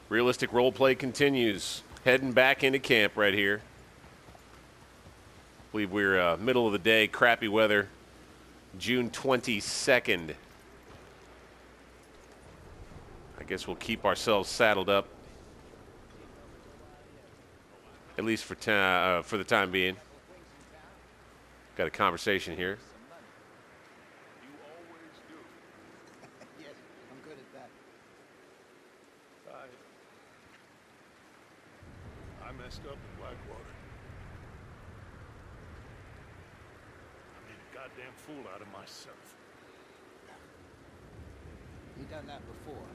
Realistic roleplay continues. Heading back into camp right here. I believe we're middle of the day, crappy weather, June 22nd. I guess we'll keep ourselves saddled up, at least for the time being. Got a conversation here. You always do. Yes, I'm good at that. I messed up in Blackwater. I made a goddamn fool out of myself. You done that before.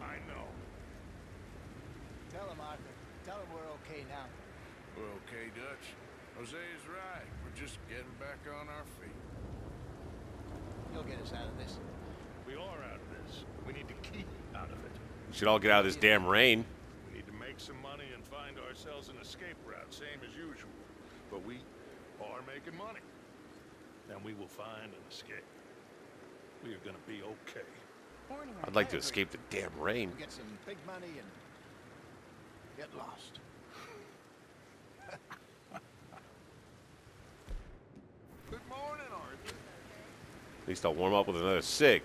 I know. Tell him, Arthur. Tell him we're okay now. We're okay, Dutch. Jose's right. We're just getting back on our feet. You'll get us out of this. We are out of this. We need to keep out of it. We should all get out of this damn rain. We need to make some money and find ourselves an escape route, same as usual. But we are making money. And we will find an escape. We are going to be okay. I'd like to escape the damn rain. We'll get some big money and get lost. Good morning, Arthur. At least I'll warm up with another cig.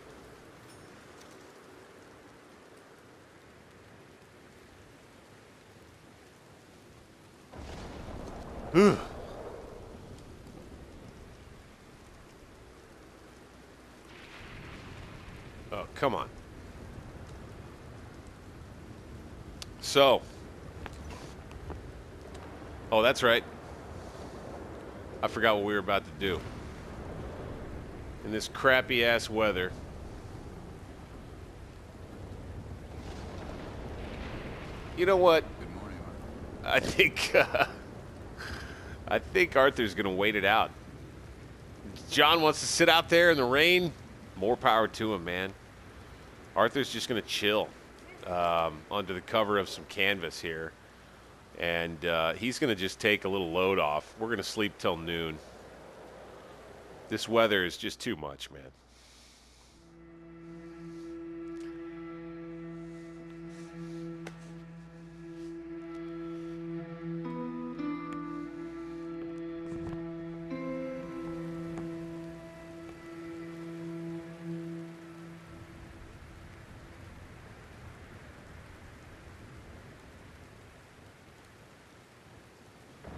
Oh, come on. So. Oh, that's right. I forgot what we were about to do. In this crappy ass weather. You know what? Good morning, Arthur. I think Arthur's going to wait it out. John wants to sit out there in the rain. More power to him, man. Arthur's just going to chill under the cover of some canvas here. And he's going to just take a little load off. We're going to sleep till noon. This weather is just too much, man.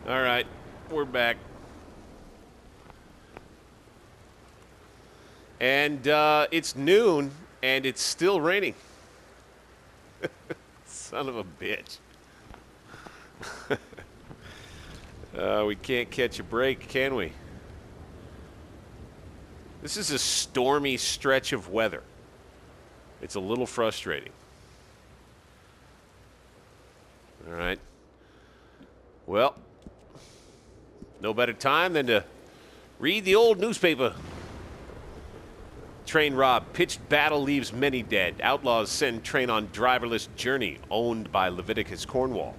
All right, we're back. And it's noon, and it's still raining. Son of a bitch. We can't catch a break, can we? This is a stormy stretch of weather. It's a little frustrating. All right. Well, no better time than to read the old newspaper. Train robbed. Pitched battle leaves many dead. Outlaws send train on driverless journey owned by Leviticus Cornwall.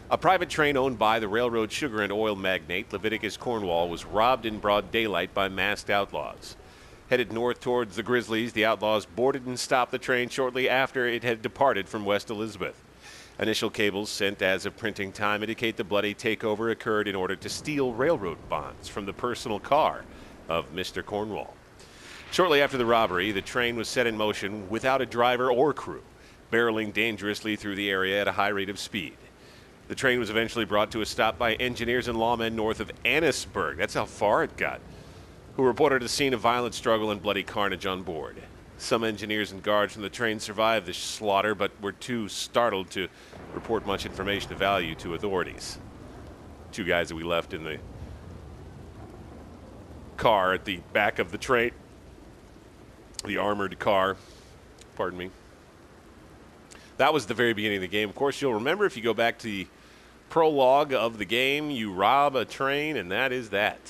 A private train owned by the railroad sugar and oil magnate Leviticus Cornwall was robbed in broad daylight by masked outlaws. Headed north towards the Grizzlies, the outlaws boarded and stopped the train shortly after it had departed from West Elizabeth. Initial cables sent as of printing time indicate the bloody takeover occurred in order to steal railroad bonds from the personal car of Mr. Cornwall. Shortly after the robbery, the train was set in motion without a driver or crew, barreling dangerously through the area at a high rate of speed. The train was eventually brought to a stop by engineers and lawmen north of Annisburg. That's how far it got, who reported a scene of violent struggle and bloody carnage on board. Some engineers and guards from the train survived the slaughter, but were too startled to report much information of value to authorities. Two guys that we left in the car at the back of the train. The armored car, pardon me. That was the very beginning of the game. Of course, you'll remember if you go back to the prologue of the game, you rob a train, and that is that.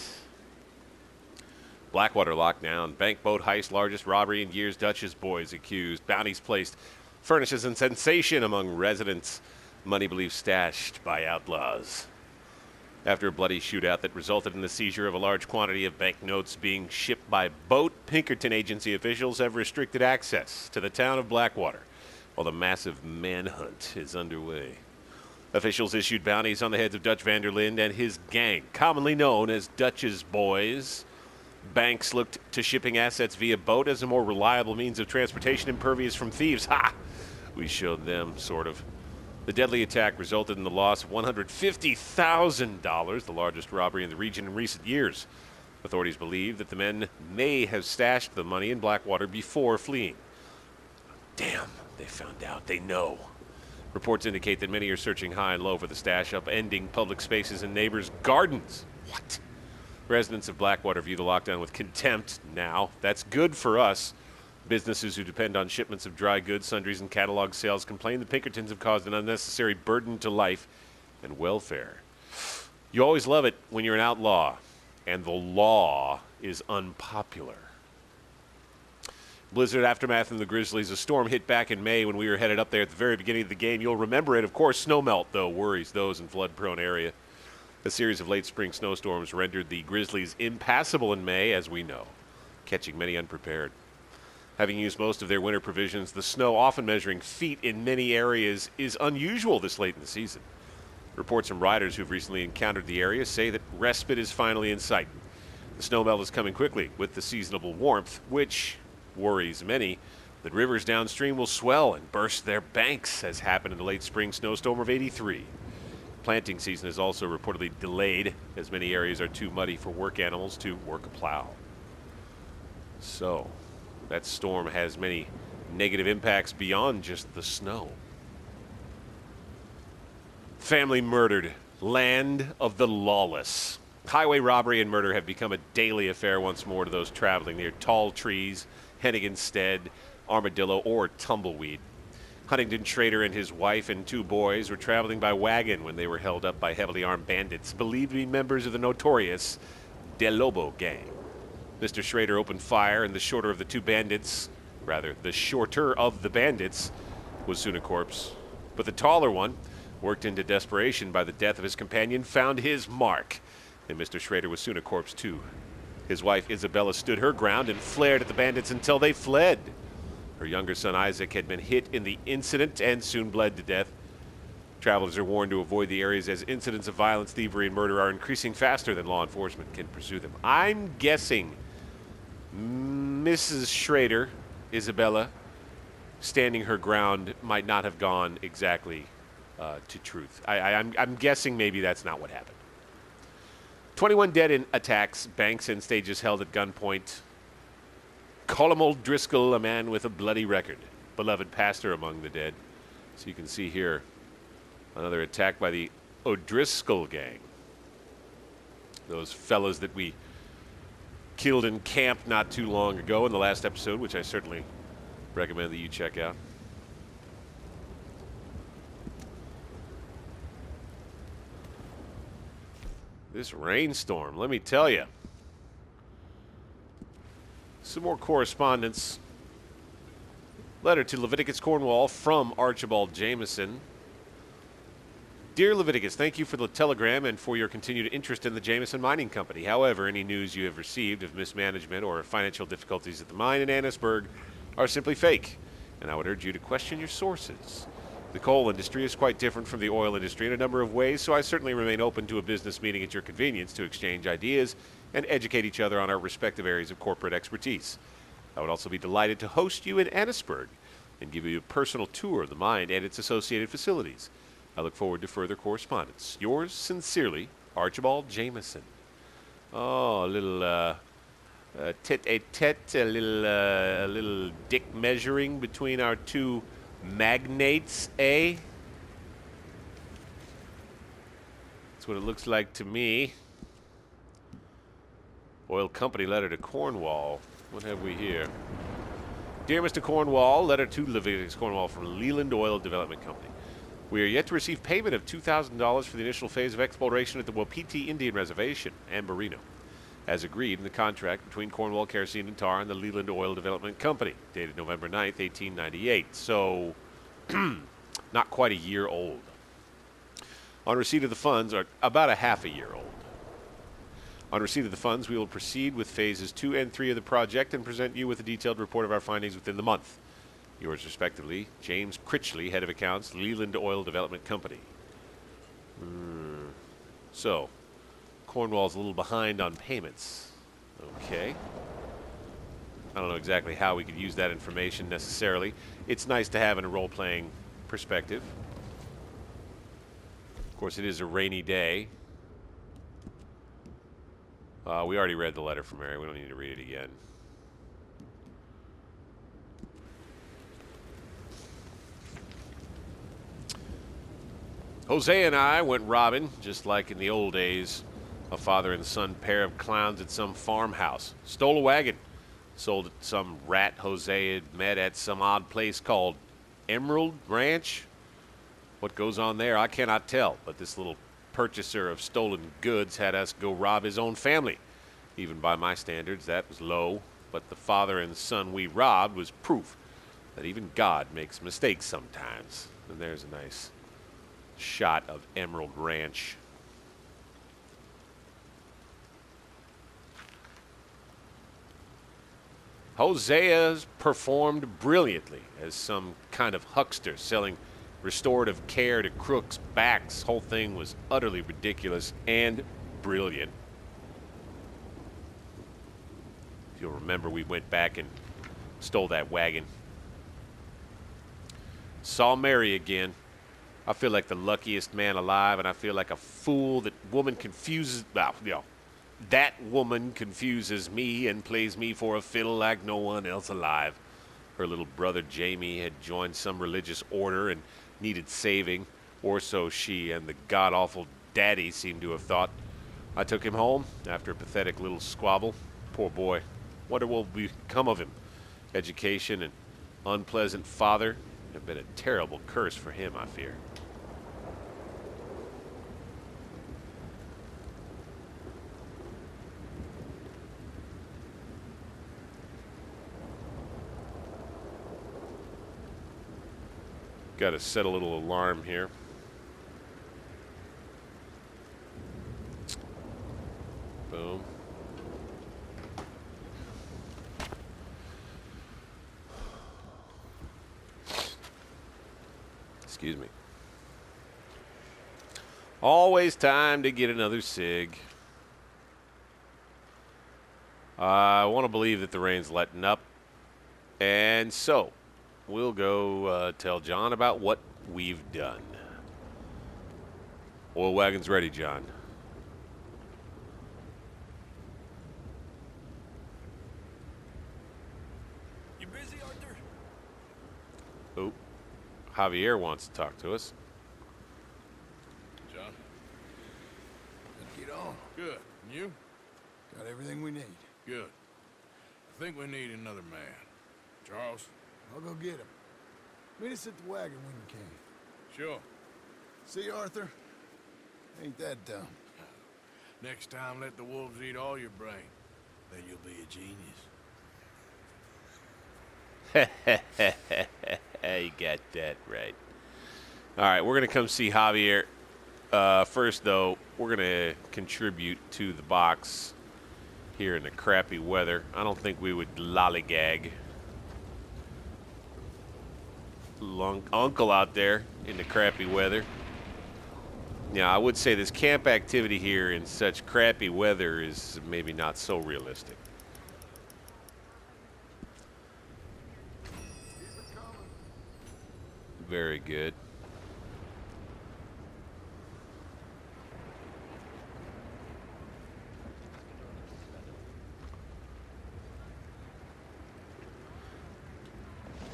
Blackwater lockdown, bank boat heist, largest robbery in years, Dutch's boys accused, bounties placed, furnishes a sensation among residents, money believed stashed by outlaws. After a bloody shootout that resulted in the seizure of a large quantity of banknotes being shipped by boat, Pinkerton agency officials have restricted access to the town of Blackwater, while the massive manhunt is underway. Officials issued bounties on the heads of Dutch Van Der Linde and his gang, commonly known as Dutch's Boys. Banks looked to shipping assets via boat as a more reliable means of transportation impervious from thieves. Ha! We showed them, sort of. The deadly attack resulted in the loss of $150,000, the largest robbery in the region in recent years. Authorities believe that the men may have stashed the money in Blackwater before fleeing. Damn, they found out. They know. Reports indicate that many are searching high and low for the stash, upending public spaces and neighbors' gardens. What? Residents of Blackwater view the lockdown with contempt now. That's good for us. Businesses who depend on shipments of dry goods, sundries, and catalog sales complain the Pinkertons have caused an unnecessary burden to life and welfare. You always love it when you're an outlaw, and the law is unpopular. Blizzard aftermath in the Grizzlies. A storm hit back in May when we were headed up there at the very beginning of the game. You'll remember it, of course. Snowmelt, though, worries those in flood-prone area. A series of late spring snowstorms rendered the Grizzlies impassable in May, as we know, catching many unprepared. Having used most of their winter provisions, the snow, often measuring feet in many areas, is unusual this late in the season. Reports from riders who've recently encountered the area say that respite is finally in sight. The snowmelt is coming quickly with the seasonable warmth, which worries many that rivers downstream will swell and burst their banks, as happened in the late spring snowstorm of '83. Planting season is also reportedly delayed, as many areas are too muddy for work animals to work a plow. So, that storm has many negative impacts beyond just the snow. Family murdered. Land of the lawless. Highway robbery and murder have become a daily affair once more to those traveling near Tall Trees, Henniganstead, Armadillo, or Tumbleweed. Huntington Schrader and his wife and 2 boys were traveling by wagon when they were held up by heavily armed bandits, believed to be members of the notorious Del Lobo gang. Mr. Schrader opened fire, and the shorter of the 2 bandits, the shorter of the bandits, was soon a corpse. But the taller one, worked into desperation by the death of his companion, found his mark, and Mr. Schrader was soon a corpse too. His wife Isabella stood her ground and flared at the bandits until they fled. Her younger son Isaac had been hit in the incident and soon bled to death. Travelers are warned to avoid the areas as incidents of violence, thievery, and murder are increasing faster than law enforcement can pursue them. I'm guessing Mrs. Schrader, Isabella, standing her ground might not have gone exactly to truth. I'm guessing maybe that's not what happened. 21 dead in attacks, banks and stages held at gunpoint. Colum O'Driscoll, a man with a bloody record, beloved pastor among the dead. So you can see here another attack by the O'Driscoll gang. Those fellas that we killed in camp not too long ago in the last episode, which I certainly recommend that you check out. This rainstorm, let me tell you. Some more correspondence. Letter to Leviticus Cornwall from Archibald Jameson. Dear Leviticus, thank you for the telegram and for your continued interest in the Jameson Mining Company. However, any news you have received of mismanagement or financial difficulties at the mine in Annisburg are simply fake, and I would urge you to question your sources. The coal industry is quite different from the oil industry in a number of ways, so I certainly remain open to a business meeting at your convenience to exchange ideas and educate each other on our respective areas of corporate expertise. I would also be delighted to host you in Annisburg and give you a personal tour of the mine and its associated facilities. I look forward to further correspondence. Yours sincerely, Archibald Jameson. Oh, a little tete-a-tete, a little dick measuring between our 2 magnates, eh? That's what it looks like to me. Oil company letter to Cornwall. What have we here? Dear Mr. Cornwall, letter to Leviticus Cornwall from Leland Oil Development Company. We are yet to receive payment of $2,000 for the initial phase of exploration at the Wapiti Indian Reservation, Ambarino, as agreed in the contract between Cornwall Kerosene and Tar and the Leland Oil Development Company, dated November 9th, 1898. So, not quite a year old. On receipt of the funds, are about a half a year old. On receipt of the funds, we will proceed with phases 2 and 3 of the project and present you with a detailed report of our findings within the month. Yours respectively, James Critchley, Head of Accounts, Leland Oil Development Company. So, Cornwall's a little behind on payments. Okay. I don't know exactly how we could use that information necessarily. It's nice to have in a role-playing perspective. Of course, it is a rainy day. We already read the letter from Mary. We don't need to read it again. Jose and I went robbing, just like in the old days. A father and son pair of clowns at some farmhouse. Stole a wagon. Sold it to some rat Jose had met at some odd place called Emerald Ranch. What goes on there, I cannot tell, but this little purchaser of stolen goods had us go rob his own family. Even by my standards, that was low, but the father and son we robbed was proof that even God makes mistakes sometimes. And there's a nice shot of Emerald Ranch. Hosea's performed brilliantly as some kind of huckster selling restorative care to crooks' backs. Whole thing was utterly ridiculous and brilliant. If you'll remember, we went back and stole that wagon. Saw Mary again. I feel like the luckiest man alive, and I feel like a fool. That woman confuses, that woman confuses me and plays me for a fiddle like no one else alive. Her little brother Jamie had joined some religious order and needed saving, or so she and the god-awful daddy seemed to have thought. I took him home after a pathetic little squabble. Poor boy. Wonder what will become of him. Education and unpleasant father have been a terrible curse for him, I fear. Got to set a little alarm here. Boom. Excuse me. Always time to get another cig. I want to believe that the rain's letting up. And so, we'll go tell John about what we've done. Oil wagon's ready, John. You busy, Arthur? Oh, Javier wants to talk to us. John? Let's get on. Good. And you? Got everything we need. Good. I think we need another man. Charles? I'll go get him. Meet us at the wagon when you can. Sure. See, Arthur? Ain't that dumb. Next time, let the wolves eat all your brain. Then you'll be a genius. You got that right. All right, we're going to come see Javier. First, though, we're going to contribute to the box here in the crappy weather. I don't think we would lollygag. Uncle out there in the crappy weather. Yeah, I would say this camp activity here in such crappy weather is maybe not so realistic. Very good.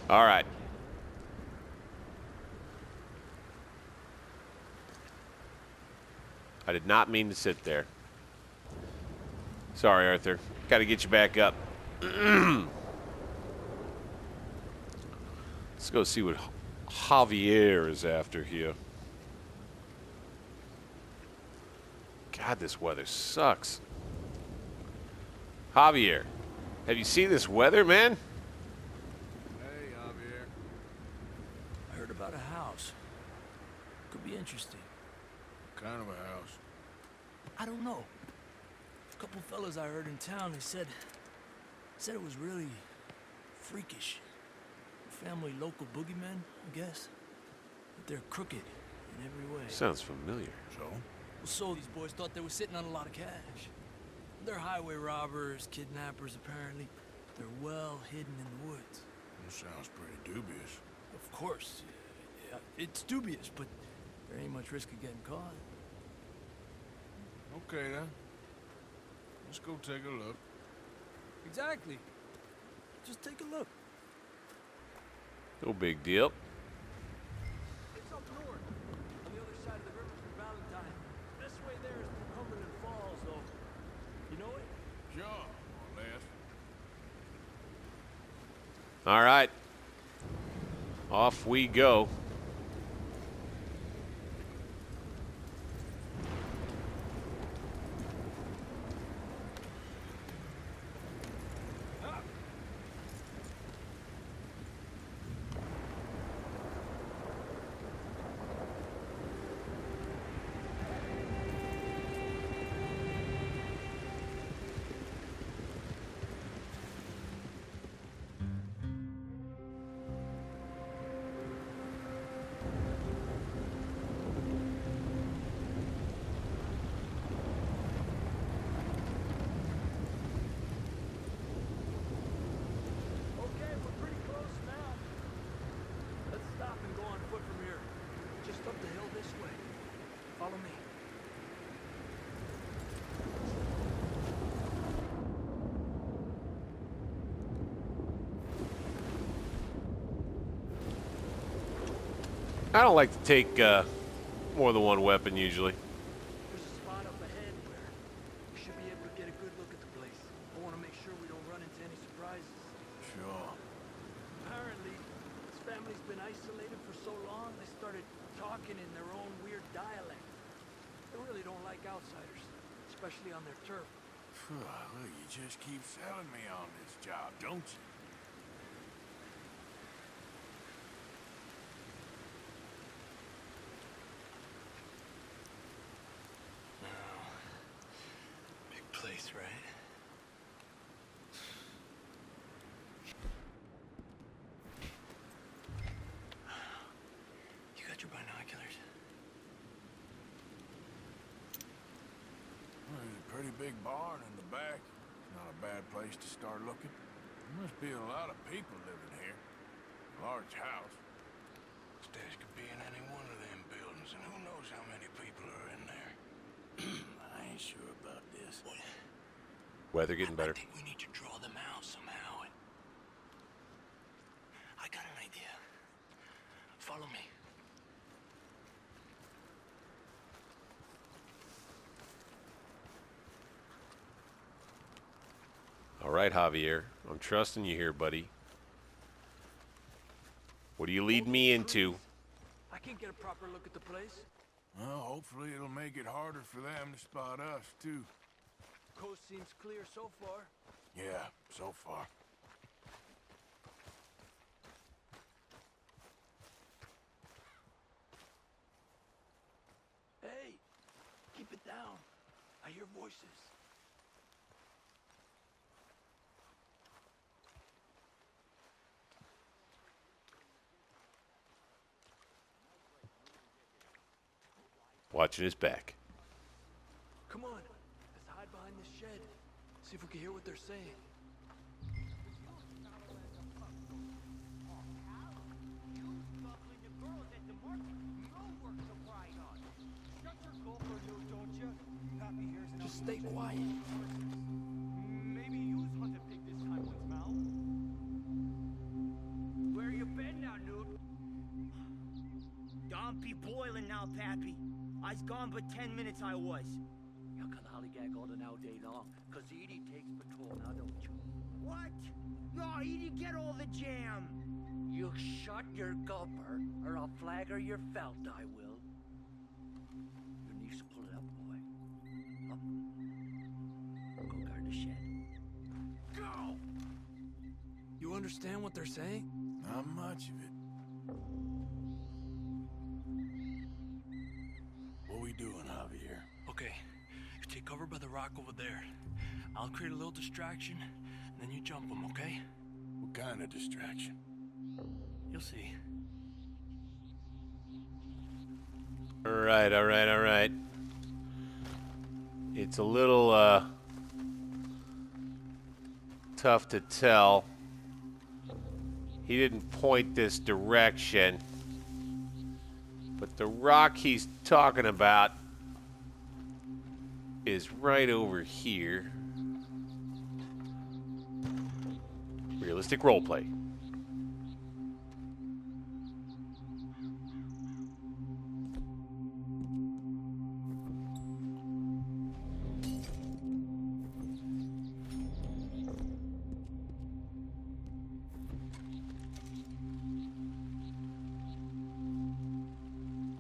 All right. I did not mean to sit there. Sorry, Arthur. Got to get you back up. Let's go see what Javier is after here. God, this weather sucks. Javier, have you seen this weather, man? Hey, Javier. I heard about a house. Could be interesting. kind of a house? I don't know. A couple fellas I heard in town, they said it was really freakish. Family local boogeymen, I guess. But they're crooked in every way. Sounds familiar. So? So these boys thought they were sitting on a lot of cash. They're highway robbers, kidnappers, apparently. They're well hidden in the woods. That sounds pretty dubious. Of course. Yeah, it's dubious, but there ain't much risk of getting caught. Okay, then. Let's go take a look. Exactly. Just take a look. No big deal. It's up north, on the other side of the river from Valentine. This way there is through Cumberland Falls, though. You know it? Sure, more or less. All right. Off we go. Okay, we're pretty close now. Let's stop and go on foot from here. Just up the hill this way. Follow me. I don't like to take more than one weapon usually. There's a spot up ahead where we should be able to get a good look at the place. I want to make sure we don't run into any surprises. Sure. Apparently, this family's been isolated for so long, they started talking in their own weird dialect. They really don't like outsiders, especially on their turf. Well, you just keep selling me on this job, don't you? Big place, right? You got your binoculars? Well, there's a pretty big barn in the back. Not a bad place to start looking. There must be a lot of people living here. Large house. Stash could be in any one of them buildings, and who knows how many people are in there. I ain't sure about this. Weather getting better. I think we need to draw them out somehow. I got an idea. Follow me. All right, Javier. I'm trusting you here, buddy. What do you lead me into? I can't get a proper look at the place. Well, hopefully it'll make it harder for them to spot us, too. Coast seems clear so far. Yeah, so far. Hey, keep it down. I hear voices. Watching his back. Come on, let's hide behind this shed. See if we can hear what they're saying. Just stay quiet. Maybe use hunted pig this time, once Mal. Where you been now, noob? Don't be boiling now, Pappy. I's gone but 10 minutes I was. You can hollygag all the now day long, cause Edie takes patrol now, don't you? What? No, you didn't get all the jam. You shut your gulper, or I'll flagger your felt, I will. Your niece will pull it up, boy. Up. Go guard the shed. Go! You understand what they're saying? Not much of it. What we doing, huh? Okay, you take cover by the rock over there. I'll create a little distraction, and then you jump them, okay? What kind of distraction? You'll see. All right, all right, all right. It's a little tough to tell. He didn't point this direction, but the rock he's talking about is right over here. Realistic roleplay.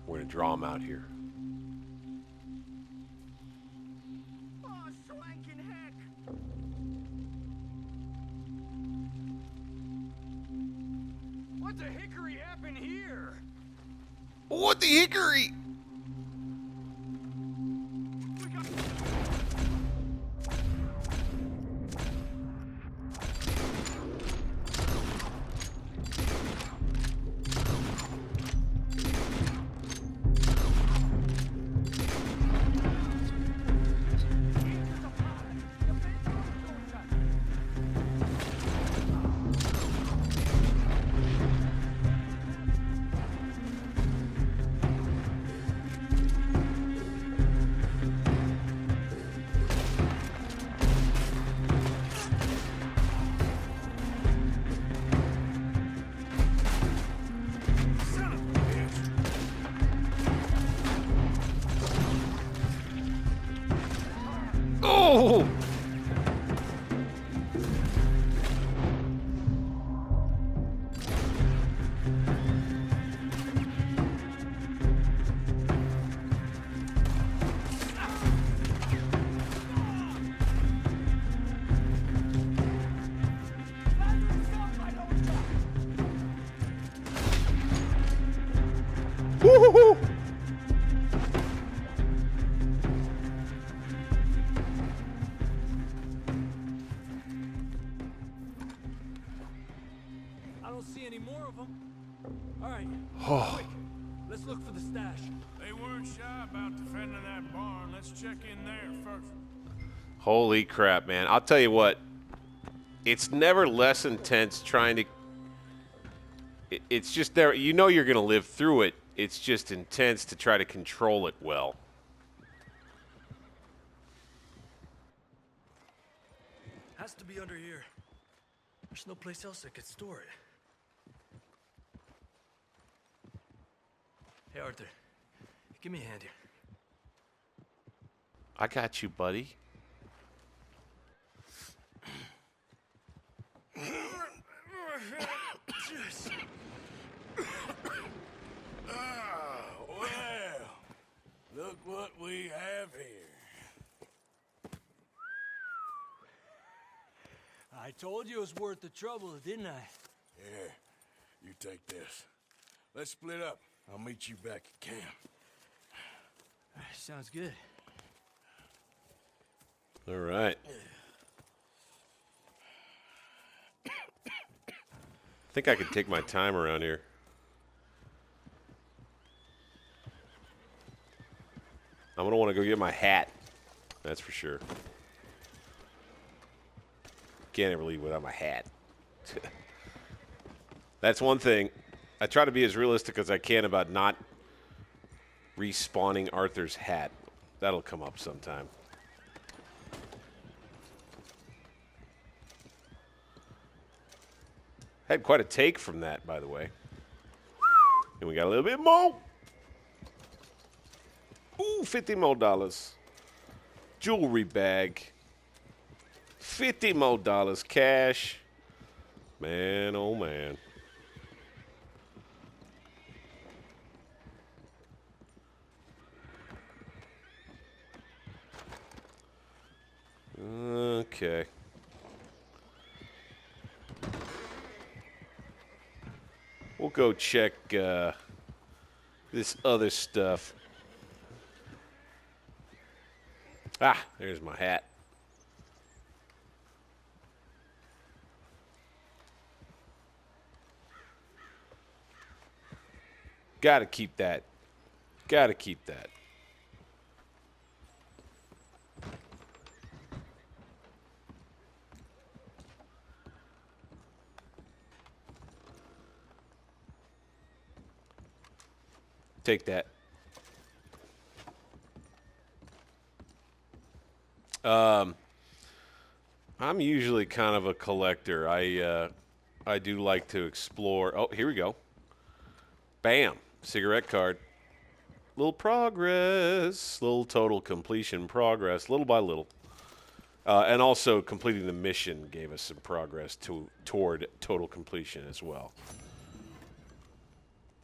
We're gonna draw him out here. Oh, swanking heck! What the hickory happened here? What the hickory? Oh! Woo-hoo-hoo! I don't see any more of them. All right, Oh. quick. Let's look for the stash. They weren't shy about defending that barn. Let's check in there first. Holy crap, man. I'll tell you what. It's never less intense trying to... It's just there. You know you're going to live through it. It's just intense to try to control it well. Has to be under here. There's no place else that could store it. Hey, Arthur. Give me a hand here. I got you, buddy. Well, look what we have here. I told you it was worth the trouble, didn't I? Yeah, you take this. Let's split up. I'll meet you back at camp. Sounds good. All right. I think I can take my time around here. I'm going to want to go get my hat. That's for sure. Can't ever leave without my hat. That's one thing. I try to be as realistic as I can about not respawning Arthur's hat. That'll come up sometime. Had quite a take from that, by the way. And we got a little bit more. Ooh, $50 more. Jewelry bag. $50 more cash. Man, oh man. Okay. We'll go check this other stuff. Ah, there's my hat. Gotta keep that. Gotta keep that. Take that. I'm usually kind of a collector. I do like to explore. Oh, here we go. Bam. Cigarette card. Little progress. Little total completion progress. Little by little. And also completing the mission gave us some progress toward total completion as well.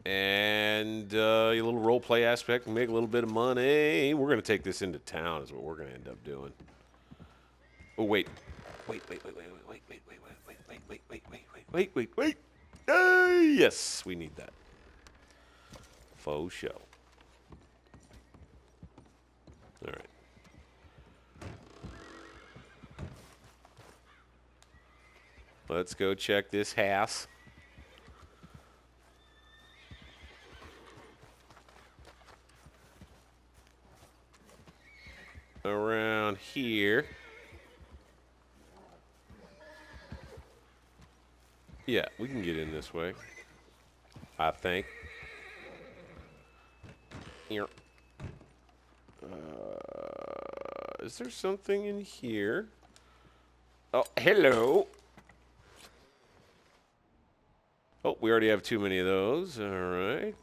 And a little role play aspect, make a little bit of money. We're going to take this into town is what we're going to end up doing. Oh, wait. Wait. Yes, we need that. Faux show. All right. Let's go check this house. Around here. Yeah, we can get in this way. I think. Here. Is there something in here? Oh, hello. Oh, we already have too many of those. All right.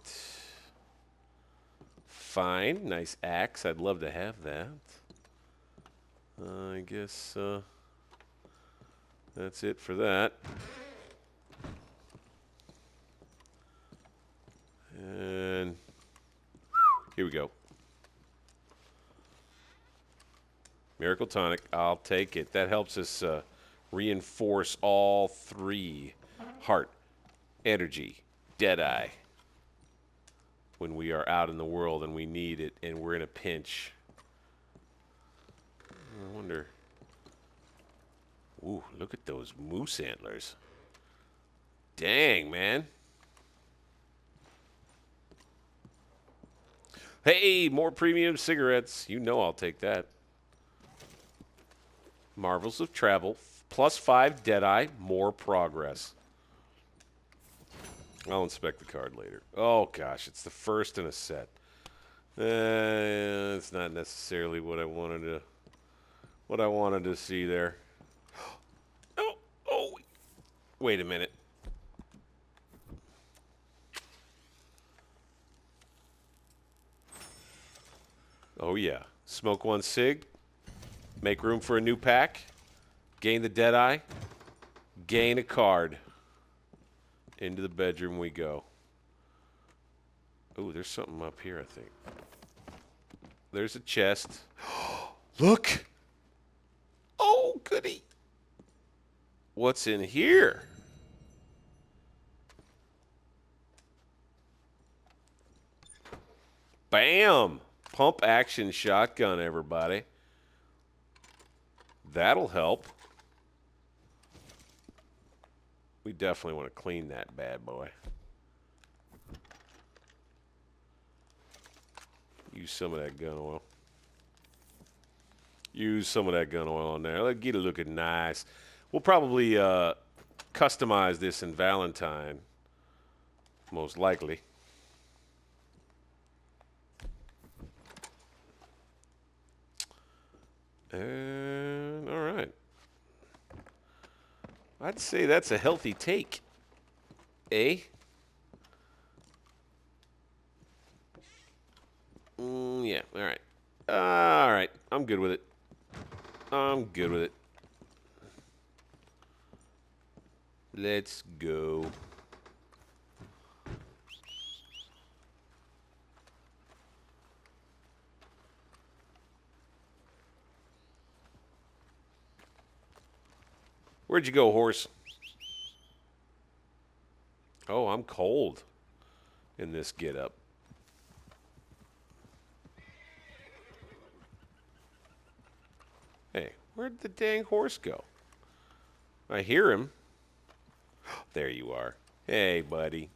Fine. Nice axe. I'd love to have that. I guess that's it for that. And here we go. Miracle Tonic. I'll take it. That helps us reinforce all three. Heart, energy, Deadeye. When we are out in the world and we need it and we're in a pinch. I wonder. Ooh, look at those moose antlers. Dang, man. Hey, more premium cigarettes. You know I'll take that. Marvels of Travel. +5 Deadeye. More progress. I'll inspect the card later. Oh, gosh. It's the first in a set. It's not necessarily what I wanted to see there. Oh, wait a minute. Oh, yeah. Smoke one cig. Make room for a new pack. Gain the Deadeye. Gain a card. Into the bedroom we go. Oh, there's something up here, I think. There's a chest. Look! Oh, goody. What's in here? Bam! Pump action shotgun, everybody. That'll help. We definitely want to clean that bad boy. Use some of that gun oil. Use some of that gun oil on there. Let's get it looking nice. We'll probably customize this in Valentine, most likely. And all right. I'd say that's a healthy take. Eh? Yeah, all right. All right, I'm good with it. I'm good with it. Let's go. Where'd you go, horse? Oh, I'm cold in this get-up. Hey, where'd the dang horse go? I hear him. There you are. Hey, buddy.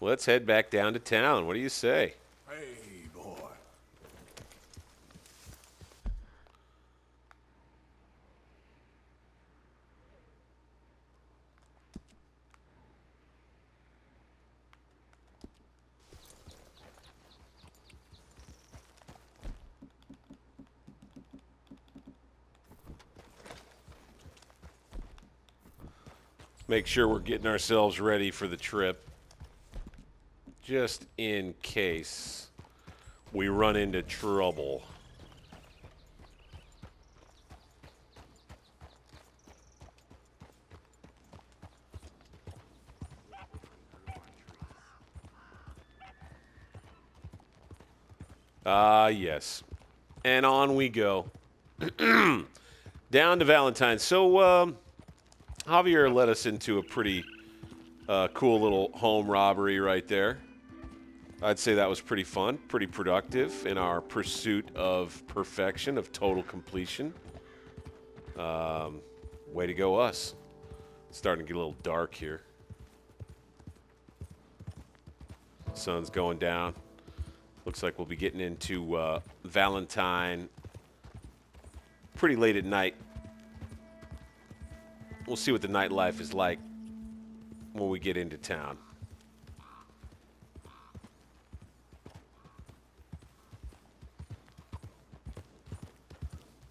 Let's head back down to town. What do you say? Hey, boy. Make sure we're getting ourselves ready for the trip. Just in case we run into trouble. Yes. And on we go. Down to Valentine. So, Javier led us into a pretty cool little home robbery right there. I'd say that was pretty fun, pretty productive in our pursuit of perfection, of total completion. Way to go, us. It's starting to get a little dark here. Sun's going down. Looks like we'll be getting into Valentine pretty late at night. We'll see what the nightlife is like when we get into town.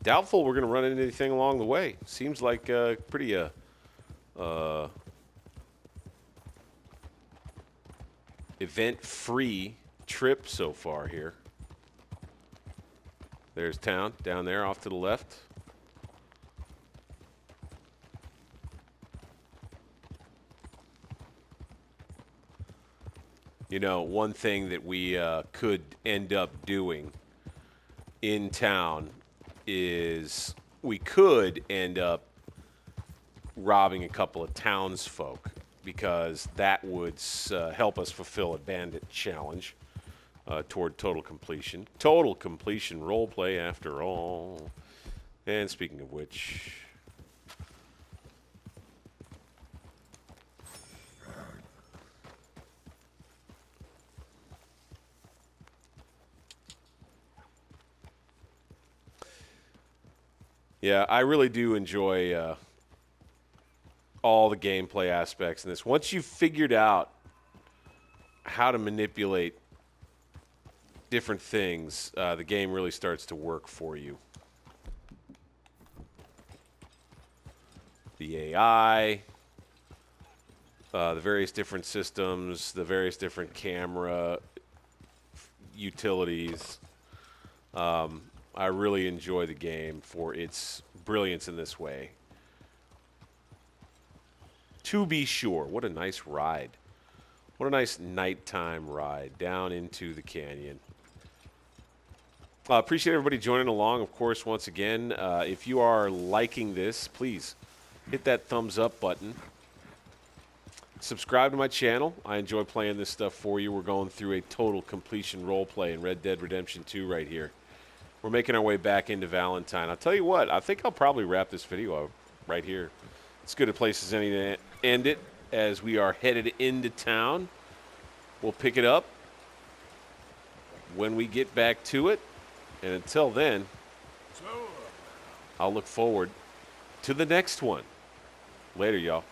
Doubtful we're going to run into anything along the way. Seems like pretty event-free trip so far here. There's town down there off to the left. You know, one thing that we could end up doing in town is we could end up robbing a couple of townsfolk, because that would help us fulfill a bandit challenge toward total completion. Total completion roleplay, after all. And speaking of which... yeah, I really do enjoy all the gameplay aspects in this. Once you've figured out how to manipulate different things, the game really starts to work for you. The AI, the various different systems, the various different camera utilities. I really enjoy the game for its brilliance in this way. To be sure, what a nice ride. What a nice nighttime ride down into the canyon. Appreciate everybody joining along. Of course, once again, if you are liking this, please hit that thumbs up button. Subscribe to my channel. I enjoy playing this stuff for you. We're going through a total completion roleplay in Red Dead Redemption 2 right here. We're making our way back into Valentine. I'll tell you what, I think I'll probably wrap this video up right here. It's good a place as any to end it as we are headed into town. We'll pick it up when we get back to it. And until then, I'll look forward to the next one. Later, y'all.